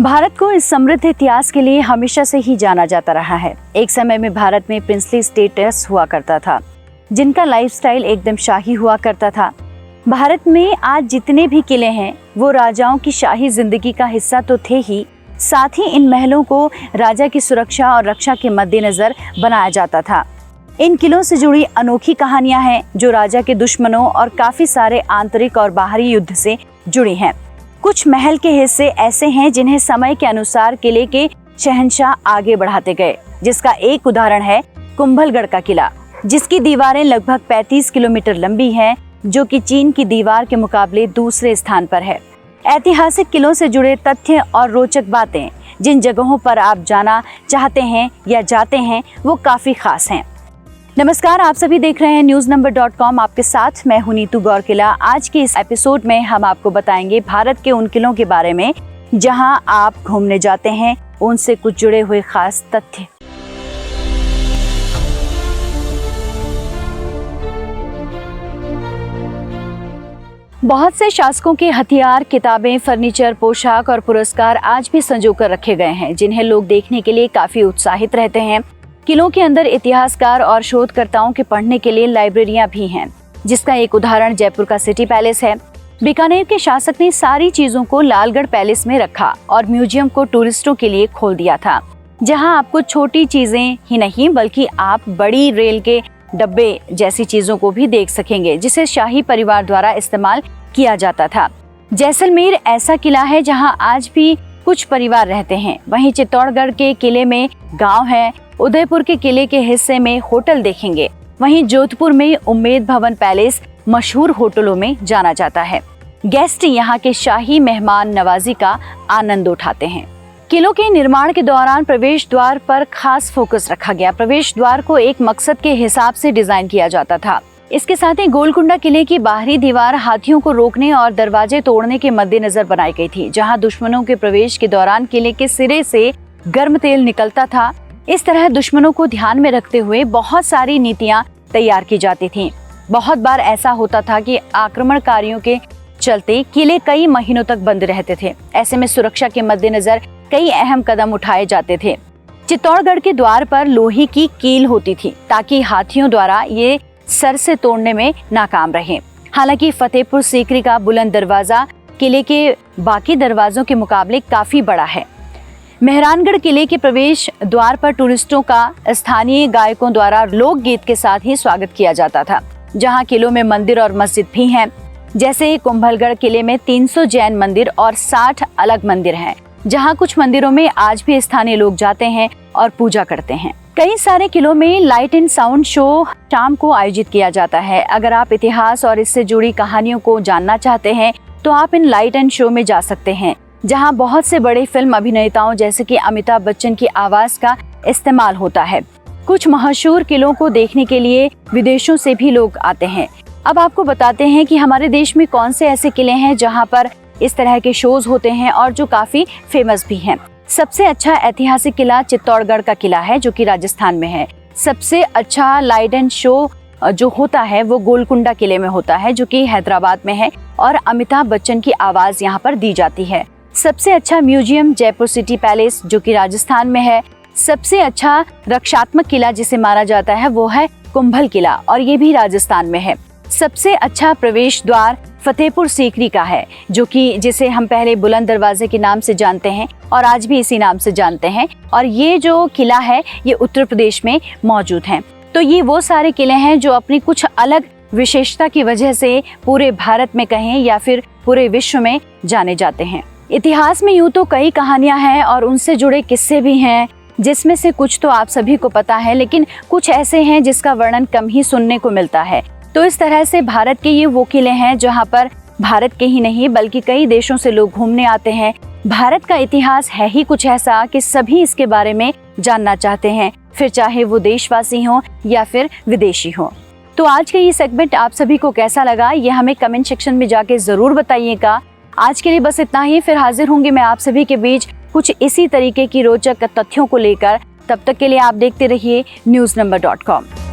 भारत को इस समृद्ध इतिहास के लिए हमेशा से ही जाना जाता रहा है। एक समय में भारत में प्रिंसली स्टेटस हुआ करता था, जिनका लाइफस्टाइल एकदम शाही हुआ करता था। भारत में आज जितने भी किले हैं वो राजाओं की शाही जिंदगी का हिस्सा तो थे ही, साथ ही इन महलों को राजा की सुरक्षा और रक्षा के मद्देनजर बनाया जाता था। इन किलों से जुड़ी अनोखी कहानियां हैं जो राजा के दुश्मनों और काफी सारे आंतरिक और बाहरी युद्ध से जुड़ी हैं। कुछ महल के हिस्से ऐसे हैं जिन्हें समय के अनुसार किले के शहंशाह आगे बढ़ाते गए, जिसका एक उदाहरण है कुंभलगढ़ का किला, जिसकी दीवारें लगभग 35 किलोमीटर लंबी हैं, जो कि चीन की दीवार के मुकाबले दूसरे स्थान पर है। ऐतिहासिक किलों से जुड़े तथ्य और रोचक बातें, जिन जगहों पर आप जाना चाहते हैं या जाते हैं, वो काफी खास हैं। नमस्कार, आप सभी देख रहे हैं newsnumber.com। आपके साथ मैं हूं नीतू गौरकिला। आज के इस एपिसोड में हम आपको बताएंगे भारत के उन किलों के बारे में जहां आप घूमने जाते हैं, उनसे कुछ जुड़े हुए खास तथ्य। बहुत से शासकों के हथियार, किताबें, फर्नीचर, पोशाक और पुरस्कार आज भी संजो कर रखे गए हैं, जिन्हें लोग देखने के लिए काफी उत्साहित रहते हैं। किलों के अंदर इतिहासकार और शोधकर्ताओं के पढ़ने के लिए लाइब्रेरियां भी हैं, जिसका एक उदाहरण जयपुर का सिटी पैलेस है। बीकानेर के शासक ने सारी चीजों को लालगढ़ पैलेस में रखा और म्यूजियम को टूरिस्टों के लिए खोल दिया था, जहां आपको छोटी चीजें ही नहीं बल्कि आप बड़ी रेल के डब्बे जैसी चीजों को भी देख सकेंगे, जिसे शाही परिवार द्वारा इस्तेमाल किया जाता था। जैसलमेर ऐसा किला है जहां आज भी कुछ परिवार रहते हैं। वहीं चित्तौड़गढ़ के किले में गांव है। उदयपुर के किले के हिस्से में होटल देखेंगे। वहीं जोधपुर में उम्मेद भवन पैलेस मशहूर होटलों में जाना जाता है। गेस्ट यहाँ के शाही मेहमान नवाजी का आनंद उठाते हैं। किलों के निर्माण के दौरान प्रवेश द्वार पर खास फोकस रखा गया। प्रवेश द्वार को एक मकसद के हिसाब से डिजाइन किया जाता था। इसके साथ ही गोलकुंडा किले की बाहरी दीवार हाथियों को रोकने और दरवाजे तोड़ने के मद्देनजर बनाई गई थी, जहां दुश्मनों के प्रवेश के दौरान किले के सिरे से गर्म तेल निकलता था। इस तरह दुश्मनों को ध्यान में रखते हुए बहुत सारी नीतियां तैयार की जाती थीं। बहुत बार ऐसा होता था कि आक्रमणकारियों के चलते किले कई महीनों तक बंद रहते थे। ऐसे में सुरक्षा के मद्देनजर कई अहम कदम उठाए जाते थे। चित्तौड़गढ़ के द्वार पर लोहे की कील होती थी ताकि हाथियों द्वारा ये सर से तोड़ने में नाकाम रहे। हालांकि फतेहपुर सीकरी का बुलंद दरवाजा किले के बाकी दरवाजों के मुकाबले काफी बड़ा है। मेहरानगढ़ किले के प्रवेश द्वार पर टूरिस्टों का स्थानीय गायकों द्वारा लोकगीत के साथ ही स्वागत किया जाता था। जहां किलों में मंदिर और मस्जिद भी हैं। जैसे कुंभलगढ़ किले में 300 जैन मंदिर और 60 अलग मंदिर हैं, जहां कुछ मंदिरों में आज भी स्थानीय लोग जाते हैं और पूजा करते हैं। कई सारे किलों में लाइट एंड साउंड शो शाम को आयोजित किया जाता है। अगर आप इतिहास और इससे जुड़ी कहानियों को जानना चाहते हैं तो आप इन लाइट एंड शो में जा सकते हैं, जहां बहुत से बड़े फिल्म अभिनेताओं जैसे कि अमिताभ बच्चन की आवाज का इस्तेमाल होता है। कुछ मशहूर किलों को देखने के लिए विदेशों से भी लोग आते हैं। अब आपको बताते हैं कि हमारे देश में कौन से ऐसे किले हैं जहां पर इस तरह के शोज होते हैं और जो काफी फेमस भी हैं। सबसे अच्छा ऐतिहासिक किला चित्तौड़गढ़ का किला है, जो कि राजस्थान में है। सबसे अच्छा लाइट एंड शो जो होता है वो गोलकुंडा किले में होता है, जो कि हैदराबाद में है, और अमिताभ बच्चन की आवाज यहाँ पर दी जाती है। सबसे अच्छा म्यूजियम जयपुर सिटी पैलेस, जो कि राजस्थान में है। सबसे अच्छा रक्षात्मक किला जिसे माना जाता है वो है कुंभल किला, और ये भी राजस्थान में है। सबसे अच्छा प्रवेश द्वार फतेहपुर सीकरी का है, जो कि जिसे हम पहले बुलंद दरवाजे के नाम से जानते हैं और आज भी इसी नाम से जानते हैं। और ये जो किला है ये उत्तर प्रदेश में मौजूद है। तो ये वो सारे किले हैं जो अपनी कुछ अलग विशेषता की वजह से पूरे भारत में कहें या फिर पूरे विश्व में जाने जाते हैं। इतिहास में यूं तो कई कहानियां हैं और उनसे जुड़े किस्से भी हैं, जिसमें से कुछ तो आप सभी को पता है, लेकिन कुछ ऐसे हैं जिसका वर्णन कम ही सुनने को मिलता है। तो इस तरह से भारत के ये वो किले हैं जहां पर भारत के ही नहीं बल्कि कई देशों से लोग घूमने आते हैं। भारत का इतिहास है ही कुछ ऐसा कि सभी इसके बारे में जानना चाहते हैं, फिर चाहे वो देशवासी हो या फिर विदेशी हो। तो आज का ये सेगमेंट आप सभी को कैसा लगा, ये हमें कमेंट सेक्शन में जाके जरूर बताइएगा। आज के लिए बस इतना ही। फिर हाजिर होंगे मैं आप सभी के बीच कुछ इसी तरीके की रोचक तथ्यों को लेकर। तब तक के लिए आप देखते रहिए newsnumber.com।